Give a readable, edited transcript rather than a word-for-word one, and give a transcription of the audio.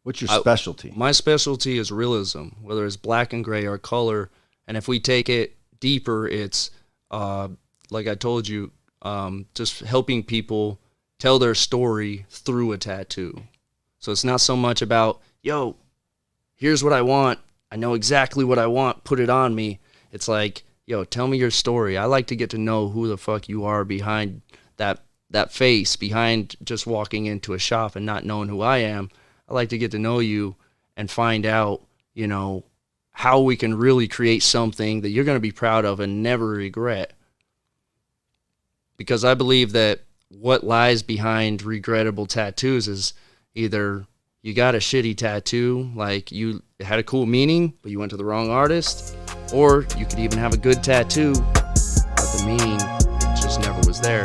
What's your specialty? My specialty is realism, whether it's black and gray or color. And if we take it deeper, it's like I told you, just helping people tell their story through a tattoo. So it's not so much about, yo, here's what I want. I know exactly what I want. Put it on me. It's like, yo, tell me your story. I like to get to know who the fuck you are behind that face, behind just walking into a shop and not knowing who I am. I like to get to know you and find out, you know, how we can really create something that you're going to be proud of and never regret. Because I believe that what lies behind regrettable tattoos is either you got a shitty tattoo, like you had a cool meaning, but you went to the wrong artist, or you could even have a good tattoo, but the meaning just never was there.